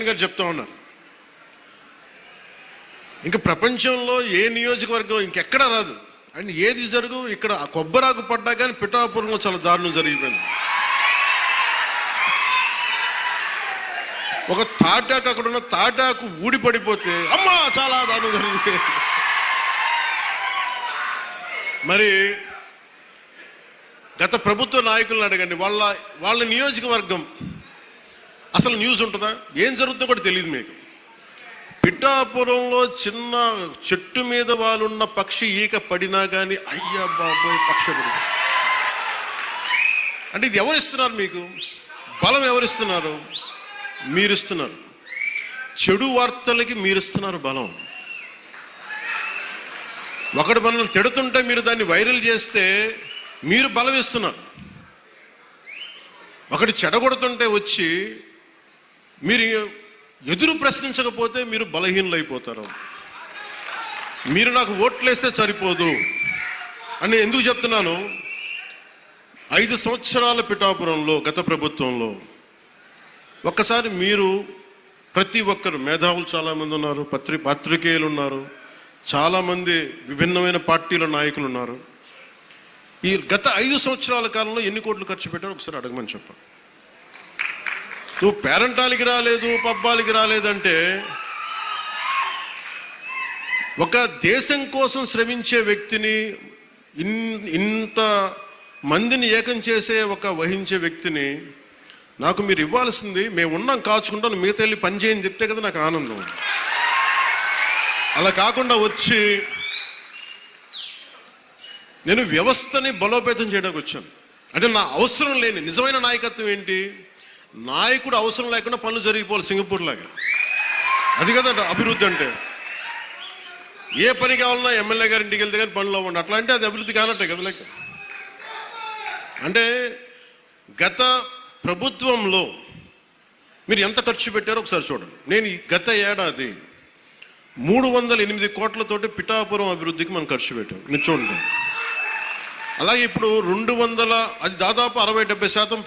గారు చెప్తా ఉన్నారు. ఇంకా ప్రపంచంలో ఏ నియోజకవర్గం ఇంకెక్కడా రాదు అండ్ ఏది జరుగు ఇక్కడ కొబ్బరాకు పడ్డా కానీ పిఠాపురంలో చాలా దారుణం జరిగిపోయింది. ఒక తాటాకు అక్కడ ఉన్న తాటాకు ఊడిపడిపోతే అమ్మా చాలా దారుణం జరిగిపోయింది. మరి గత ప్రభుత్వ నాయకులను అడగండి, వాళ్ళ నియోజకవర్గం అసలు న్యూస్ ఉంటుందా, ఏం జరుగుతుందో కూడా తెలియదు మీకు. పిఠాపురంలో చిన్న చెట్టు మీద వాళ్ళున్న పక్షి ఈక పడినా కానీ అయ్యా బాబోయ్ పక్షి అంటే ఇది ఎవరిస్తున్నారు మీకు బలం? ఎవరిస్తున్నారు? మీరిస్తున్నారు. చెడు వార్తలకి మీరిస్తున్నారు బలం. ఒకటి మనల్ని తిడుతుంటే మీరు దాన్ని వైరల్ చేస్తే మీరు బలం ఇస్తున్నారు. ఒకటి చెడగొడుతుంటే వచ్చి మీరు ఎదురు ప్రశ్నించకపోతే మీరు బలహీనలు అయిపోతారు. మీరు నాకు ఓట్లేస్తే సరిపోదు అని ఎందుకు చెప్తున్నాను? 5 సంవత్సరాల పిఠాపురంలో గత ప్రభుత్వంలో ఒక్కసారి మీరు ప్రతి ఒక్కరు మేధావులు చాలామంది ఉన్నారు, పత్రికేయులు ఉన్నారు, చాలామంది విభిన్నమైన పార్టీల నాయకులు ఉన్నారు. ఈ గత 5 సంవత్సరాల కాలంలో ఎన్ని కోట్లు ఖర్చు పెట్టారో ఒకసారి అడగమని చెప్పాను. నువ్వు పేరంటాలకి రాలేదు, పబ్బాలకి రాలేదంటే ఒక దేశం కోసం శ్రమించే వ్యక్తిని, ఇంత మందిని ఏకం చేసే వహించే వ్యక్తిని నాకు మీరు ఇవ్వాల్సింది, మేము ఉన్నాం కాచుకుంటాను, మిగతా వెళ్ళి పని చేయని చెప్తే కదా నాకు ఆనందం. అలా కాకుండా వచ్చి నేను వ్యవస్థని బలోపేతం చేయడానికి వచ్చాను. అంటే నా అవసరం లేని నిజమైన నాయకత్వం ఏంటి? నాయకుడు అవసరం లేకుండా పనులు జరిగిపోవాలి సింగపూర్ లాగా. అది కదా అభివృద్ధి అంటే. ఏ పని కావాలన్నా ఎమ్మెల్యే గారి ఇంటికి వెళ్తే కానీ పనులు అవ్వండి, అట్లా అంటే అది అభివృద్ధి కానట్టే కదా లెక్క. అంటే గత ప్రభుత్వంలో మీరు ఎంత ఖర్చు పెట్టారో ఒకసారి చూడండి. నేను గత ఏడాది 308 కోట్లతోటి పిఠాపురం అభివృద్ధికి మనం ఖర్చు పెట్టాం, మీరు చూడండి. అలాగే ఇప్పుడు 200, అది దాదాపు 60-70% పనులు